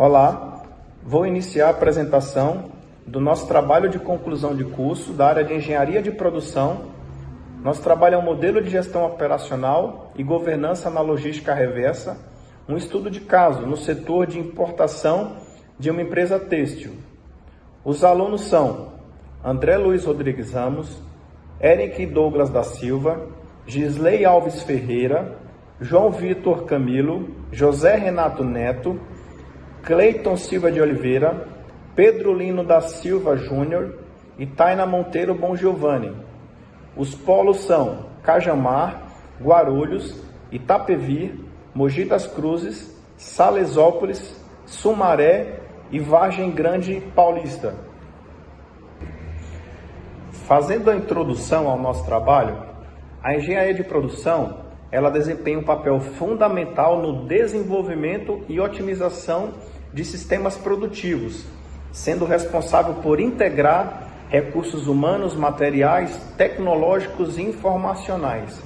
Olá, vou iniciar a apresentação do nosso trabalho de conclusão de curso da área de Engenharia de Produção. Nosso trabalho é um modelo de gestão operacional e governança na logística reversa, um estudo de caso no setor de importação de uma empresa têxtil. Os alunos são André Luiz Rodrigues Ramos, Eric Douglas da Silva, Gisley Alves Ferreira, João Vitor Camilo, José Renato Neto, Cleiton Silva de Oliveira, Pedro Lino da Silva Júnior e Taina Monteiro Bongiovanni. Os polos são Cajamar, Guarulhos, Itapevi, Mogi das Cruzes, Salesópolis, Sumaré e Vargem Grande Paulista. Fazendo a introdução ao nosso trabalho, a engenharia de produção ela desempenha um papel fundamental no desenvolvimento e otimização de sistemas produtivos, sendo responsável por integrar recursos humanos, materiais, tecnológicos e informacionais.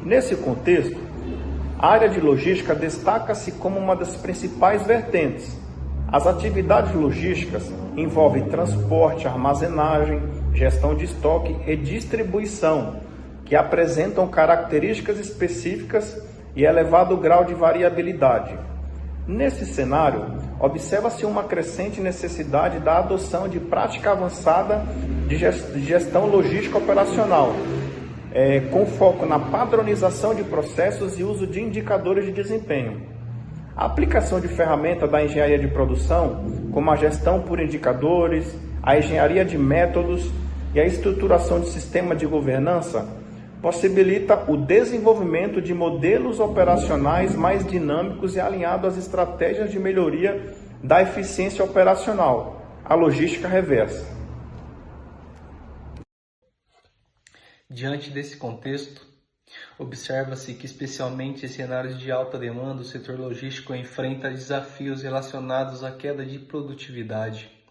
Nesse contexto, a área de logística destaca-se como uma das principais vertentes. As atividades logísticas envolvem transporte, armazenagem, gestão de estoque e distribuição, que apresentam características específicas e elevado grau de variabilidade. Nesse cenário, observa-se uma crescente necessidade da adoção de prática avançada de gestão logística operacional, com foco na padronização de processos e uso de indicadores de desempenho. A aplicação de ferramentas da engenharia de produção, como a gestão por indicadores, a engenharia de métodos e a estruturação de sistema de governança, possibilita o desenvolvimento de modelos operacionais mais dinâmicos e alinhados às estratégias de melhoria da eficiência operacional, a logística reversa. Diante desse contexto, observa-se que, especialmente em cenários de alta demanda, o setor logístico enfrenta desafios relacionados à queda de produtividade.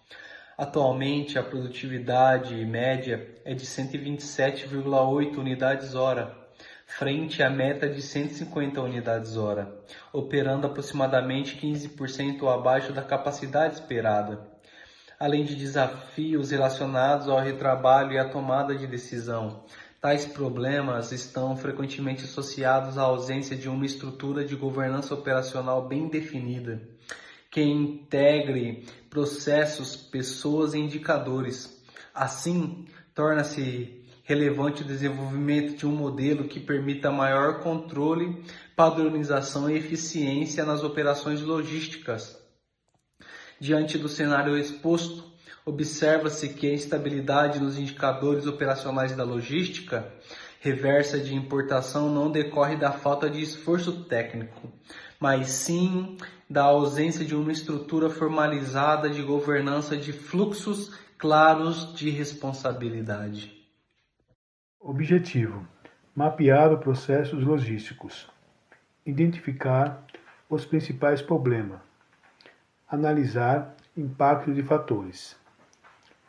Atualmente, a produtividade média é de 127,8 unidades hora, frente à meta de 150 unidades hora, operando aproximadamente 15% abaixo da capacidade esperada. Além de desafios relacionados ao retrabalho e à tomada de decisão, tais problemas estão frequentemente associados à ausência de uma estrutura de governança operacional bem definida, que integre processos, pessoas e indicadores. Assim, torna-se relevante o desenvolvimento de um modelo que permita maior controle, padronização e eficiência nas operações logísticas. Diante do cenário exposto, observa-se que a instabilidade nos indicadores operacionais da logística reversa de importação não decorre da falta de esforço técnico, mas sim da ausência de uma estrutura formalizada de governança de fluxos claros de responsabilidade. Objetivo: mapear os processos logísticos, identificar os principais problemas, analisar impacto de fatores,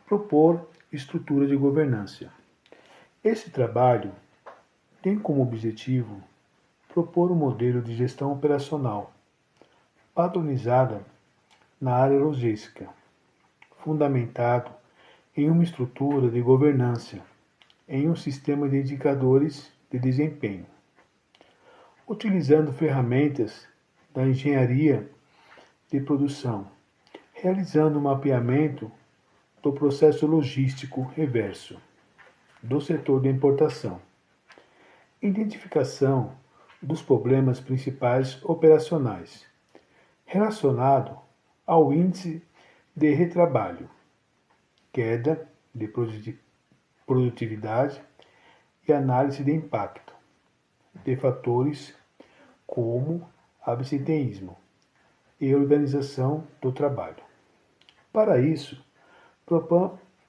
propor estrutura de governança. Esse trabalho tem como objetivo propor um modelo de gestão operacional padronizada na área logística, fundamentado em uma estrutura de governança, em um sistema de indicadores de desempenho, utilizando ferramentas da engenharia de produção, realizando um mapeamento do processo logístico reverso do setor de importação, identificação dos problemas principais operacionais, relacionado ao índice de retrabalho, queda de produtividade e análise de impacto de fatores como absenteísmo e organização do trabalho. Para isso,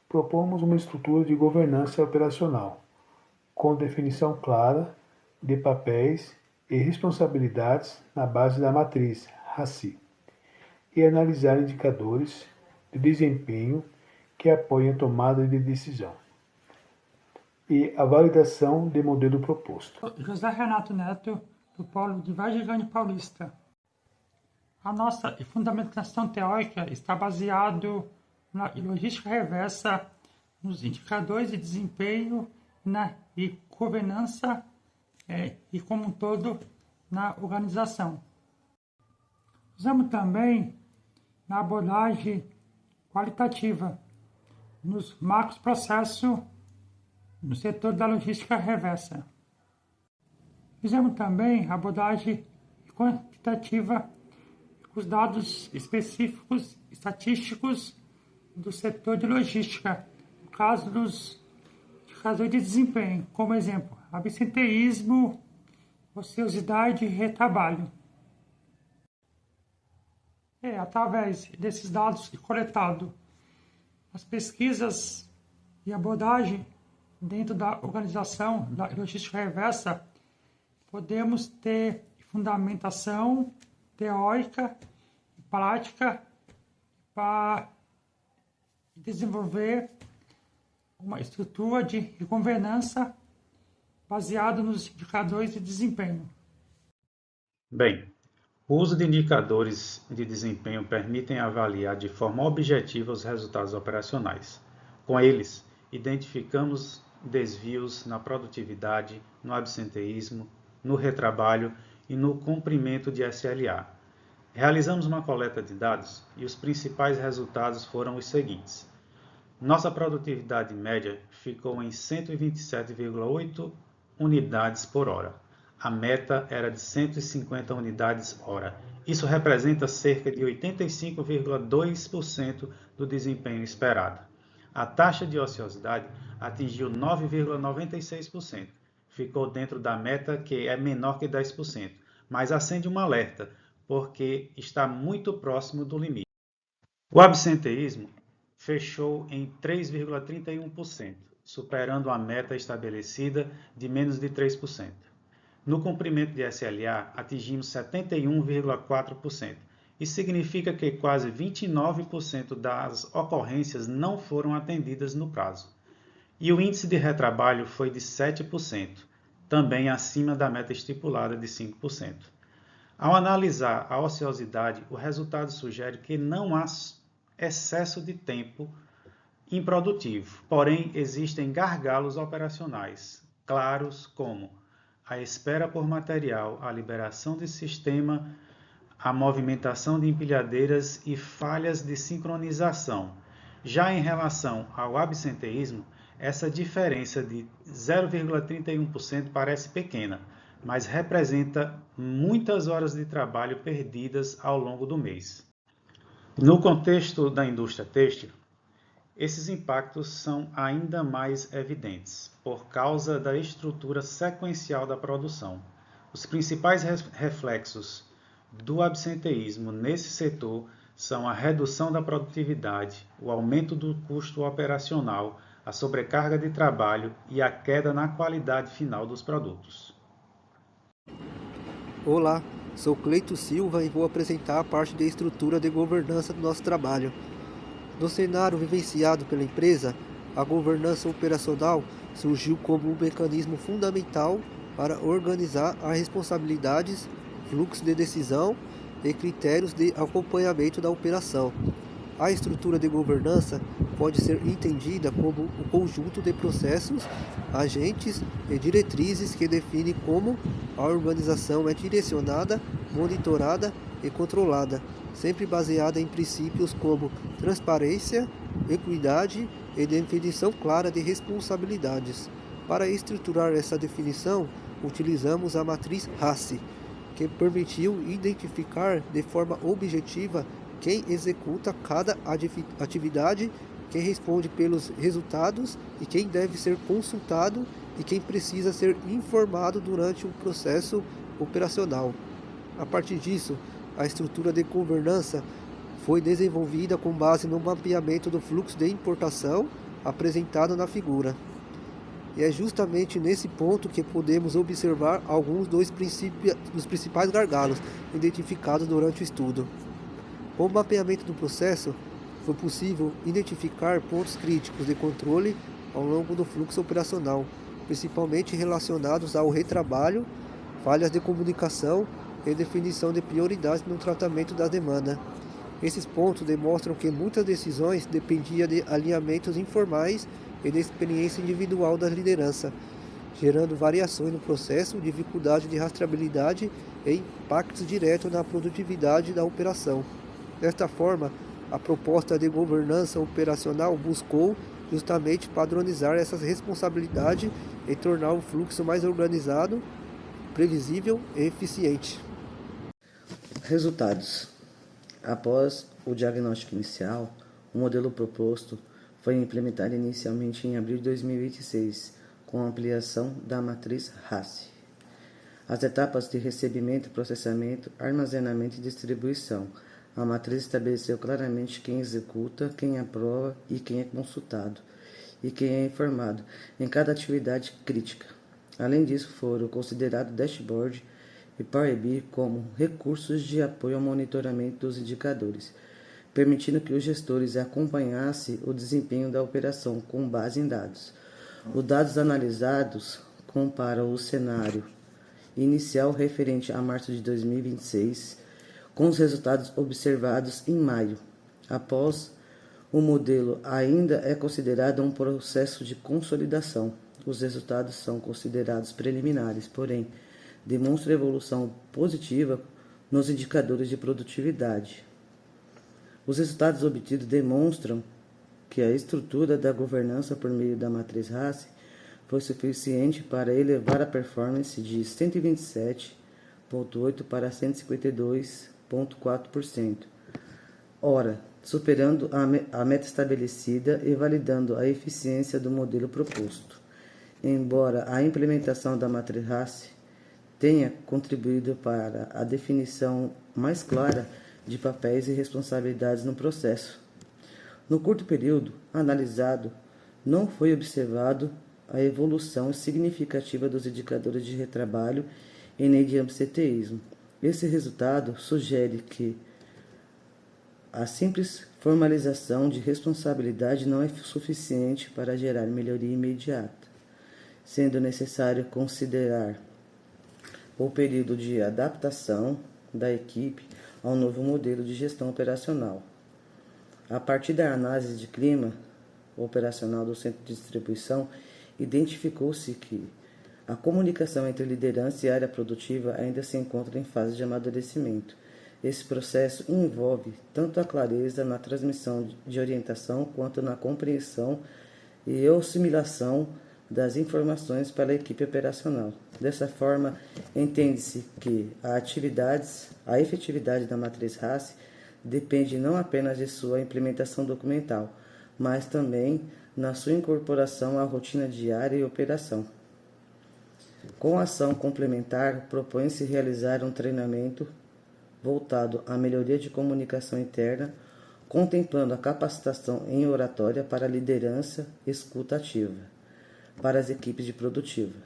propomos uma estrutura de governança operacional, com definição clara de papéis e responsabilidades na base da matriz RACI, e analisar indicadores de desempenho que apoiem a tomada de decisão e a validação do modelo proposto. José Renato Neto, do Polo de Vargem Grande Paulista. A nossa fundamentação teórica está baseada na logística reversa, nos indicadores de desempenho e governança e, como um todo, na organização. Usamos também na abordagem qualitativa, nos macros processos no setor da logística reversa. Fizemos também abordagem quantitativa com os dados específicos estatísticos do setor de logística, no caso dos indicadores de desempenho, como exemplo, absenteísmo, ociosidade e retrabalho. Através desses dados coletados, as pesquisas e abordagem dentro da organização da logística reversa, podemos ter fundamentação teórica e prática para desenvolver uma estrutura de governança baseada nos indicadores de desempenho. Bem, o uso de indicadores de desempenho permitem avaliar de forma objetiva os resultados operacionais. Com eles, identificamos desvios na produtividade, no absenteísmo, no retrabalho e no cumprimento de SLA. Realizamos uma coleta de dados e os principais resultados foram os seguintes. Nossa produtividade média ficou em 127,8 unidades por hora. A meta era de 150 unidades hora. Isso representa cerca de 85,2% do desempenho esperado. A taxa de ociosidade atingiu 9,96%. Ficou dentro da meta, que é menor que 10%, mas acende um alerta, porque está muito próximo do limite. O absenteísmo fechou em 3,31%, superando a meta estabelecida de menos de 3%. No cumprimento de SLA, atingimos 71,4%. Isso significa que quase 29% das ocorrências não foram atendidas no prazo. E o índice de retrabalho foi de 7%, também acima da meta estipulada de 5%. Ao analisar a ociosidade, o resultado sugere que não há excesso de tempo improdutivo, porém existem gargalos operacionais, claros como a espera por material, a liberação de sistema, a movimentação de empilhadeiras e falhas de sincronização. Já em relação ao absenteísmo, essa diferença de 0,31% parece pequena, mas representa muitas horas de trabalho perdidas ao longo do mês. No contexto da indústria têxtil, esses impactos são ainda mais evidentes, por causa da estrutura sequencial da produção. Os principais reflexos do absenteísmo nesse setor são a redução da produtividade, o aumento do custo operacional, a sobrecarga de trabalho e a queda na qualidade final dos produtos. Olá, sou Cleito Silva e vou apresentar a parte de estrutura de governança do nosso trabalho. No cenário vivenciado pela empresa, a governança operacional surgiu como um mecanismo fundamental para organizar as responsabilidades, fluxo de decisão e critérios de acompanhamento da operação. A estrutura de governança pode ser entendida como um conjunto de processos, agentes e diretrizes que definem como a organização é direcionada, monitorada e controlada, sempre baseada em princípios como transparência, equidade e definição clara de responsabilidades. Para estruturar essa definição, utilizamos a matriz RACI, que permitiu identificar de forma objetiva quem executa cada atividade, quem responde pelos resultados e quem deve ser consultado e quem precisa ser informado durante o processo operacional. A partir disso, a estrutura de governança foi desenvolvida com base no mapeamento do fluxo de importação apresentado na figura. E é justamente nesse ponto que podemos observar alguns dos principais gargalos identificados durante o estudo. Com o mapeamento do processo, foi possível identificar pontos críticos de controle ao longo do fluxo operacional, principalmente relacionados ao retrabalho, falhas de comunicação, e definição de prioridades no tratamento da demanda. Esses pontos demonstram que muitas decisões dependiam de alinhamentos informais e da experiência individual da liderança, gerando variações no processo, dificuldade de rastreabilidade e impactos diretos na produtividade da operação. Desta forma, a proposta de governança operacional buscou justamente padronizar essas responsabilidades e tornar o fluxo mais organizado, previsível e eficiente. Resultados. Após o diagnóstico inicial, o modelo proposto foi implementado inicialmente em abril de 2026, com a ampliação da matriz RACI. As etapas de recebimento, processamento, armazenamento e distribuição. A matriz estabeleceu claramente quem executa, quem aprova e quem é consultado, e quem é informado em cada atividade crítica. Além disso, foram considerados dashboard e Power BI como recursos de apoio ao monitoramento dos indicadores, permitindo que os gestores acompanhassem o desempenho da operação com base em dados. Os dados analisados comparam o cenário inicial referente a março de 2026 com os resultados observados em maio. Após, o modelo ainda é considerado um processo de consolidação. Os resultados são considerados preliminares, porém, demonstram evolução positiva nos indicadores de produtividade. Os resultados obtidos demonstram que a estrutura da governança por meio da matriz RACI foi suficiente para elevar a performance de 127,8% para 152,4%. Ora, superando a meta estabelecida e validando a eficiência do modelo proposto. Embora a implementação da matriz RACI tenha contribuído para a definição mais clara de papéis e responsabilidades no processo, no curto período analisado, não foi observado a evolução significativa dos indicadores de retrabalho e nem de absenteísmo. Esse resultado sugere que a simples formalização de responsabilidade não é suficiente para gerar melhoria imediata, sendo necessário considerar o período de adaptação da equipe ao novo modelo de gestão operacional. A partir da análise de clima operacional do centro de distribuição, identificou-se que a comunicação entre liderança e área produtiva ainda se encontra em fase de amadurecimento. Esse processo envolve tanto a clareza na transmissão de orientação quanto na compreensão e assimilação das informações pela equipe operacional. Dessa forma, entende-se que a efetividade da matriz RACI depende não apenas de sua implementação documental, mas também na sua incorporação à rotina diária e operação. Com a ação complementar, propõe-se realizar um treinamento voltado à melhoria de comunicação interna, contemplando a capacitação em oratória para a liderança escuta ativa, para as equipes de produtiva.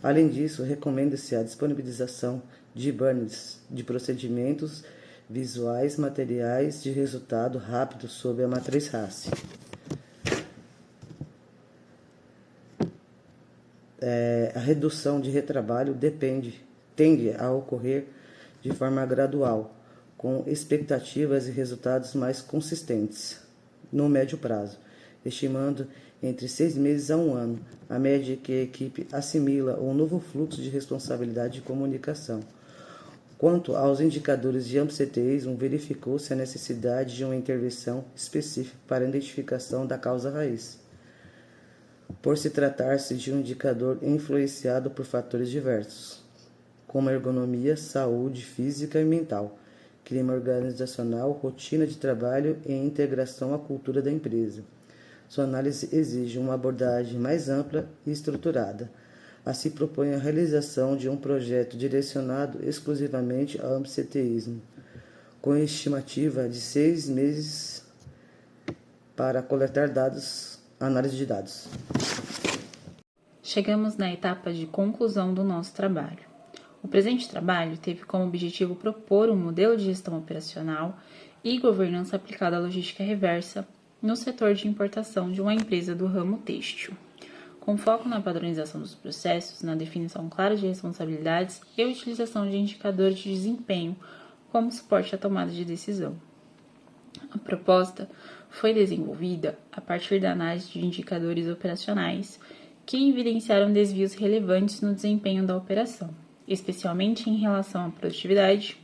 Além disso, recomenda-se a disponibilização de banners de procedimentos visuais, materiais de resultado rápido sobre a matriz RACI. A redução de retrabalho tende a ocorrer de forma gradual, com expectativas e resultados mais consistentes no médio prazo, estimando entre 6 meses a 1 ano, a média que a equipe assimila um novo fluxo de responsabilidade de comunicação. Quanto aos indicadores de absenteísmo, verificou-se a necessidade de uma intervenção específica para a identificação da causa raiz, por se tratar-se de um indicador influenciado por fatores diversos, como ergonomia, saúde física e mental, clima organizacional, rotina de trabalho e integração à cultura da empresa. Sua análise exige uma abordagem mais ampla e estruturada. Assim, propõe a realização de um projeto direcionado exclusivamente ao absenteísmo, com estimativa de 6 meses para coletar dados, análise de dados. Chegamos na etapa de conclusão do nosso trabalho. O presente trabalho teve como objetivo propor um modelo de gestão operacional e governança aplicada à logística reversa no setor de importação de uma empresa do ramo têxtil. com foco na padronização dos processos, na definição clara de responsabilidades e utilização de indicadores de desempenho como suporte à tomada de decisão. A proposta foi desenvolvida a partir da análise de indicadores operacionais que evidenciaram desvios relevantes no desempenho da operação, especialmente em relação à produtividade,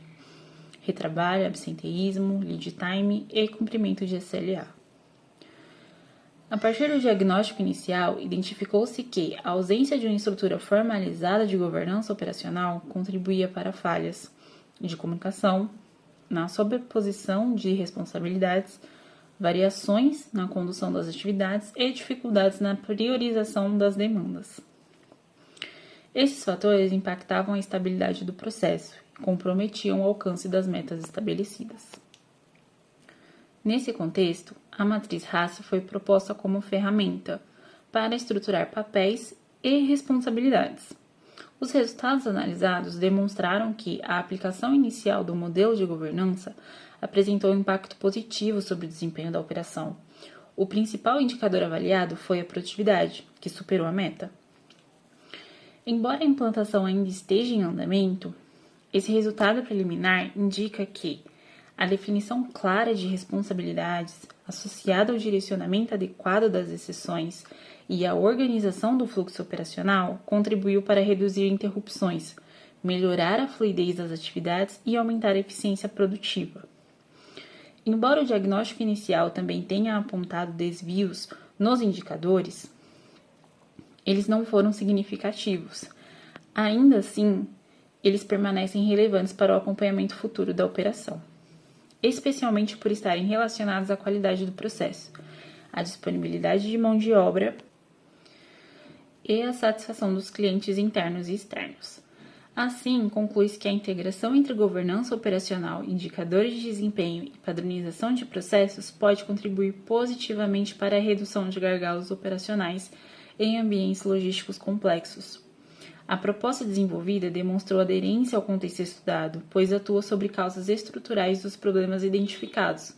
retrabalho, absenteísmo, lead time e cumprimento de SLA. A partir do diagnóstico inicial, identificou-se que a ausência de uma estrutura formalizada de governança operacional contribuía para falhas de comunicação, na sobreposição de responsabilidades, variações na condução das atividades e dificuldades na priorização das demandas. Esses fatores impactavam a estabilidade do processo e comprometiam o alcance das metas estabelecidas. Nesse contexto, a matriz RACI foi proposta como ferramenta para estruturar papéis e responsabilidades. Os resultados analisados demonstraram que a aplicação inicial do modelo de governança apresentou um impacto positivo sobre o desempenho da operação. O principal indicador avaliado foi a produtividade, que superou a meta. Embora a implantação ainda esteja em andamento, esse resultado preliminar indica que a definição clara de responsabilidades, associada ao direcionamento adequado das decisões e à organização do fluxo operacional, contribuiu para reduzir interrupções, melhorar a fluidez das atividades e aumentar a eficiência produtiva. Embora o diagnóstico inicial também tenha apontado desvios nos indicadores, eles não foram significativos. Ainda assim, eles permanecem relevantes para o acompanhamento futuro da operação, especialmente por estarem relacionados à qualidade do processo, à disponibilidade de mão de obra e à satisfação dos clientes internos e externos. Assim, conclui-se que a integração entre governança operacional, indicadores de desempenho e padronização de processos pode contribuir positivamente para a redução de gargalos operacionais em ambientes logísticos complexos. A proposta desenvolvida demonstrou aderência ao contexto estudado, pois atua sobre causas estruturais dos problemas identificados,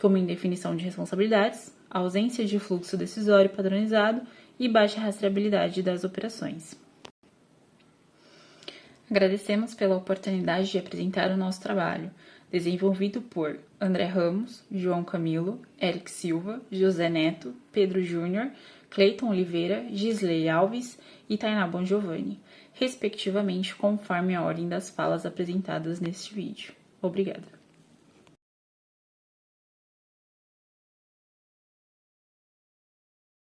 como indefinição de responsabilidades, ausência de fluxo decisório padronizado e baixa rastreabilidade das operações. Agradecemos pela oportunidade de apresentar o nosso trabalho, desenvolvido por André Ramos, João Camilo, Eric Silva, José Neto, Pedro Júnior, Cleiton Oliveira, Gisley Alves e Tainá Bongiovanni, respectivamente, conforme a ordem das falas apresentadas neste vídeo. Obrigada.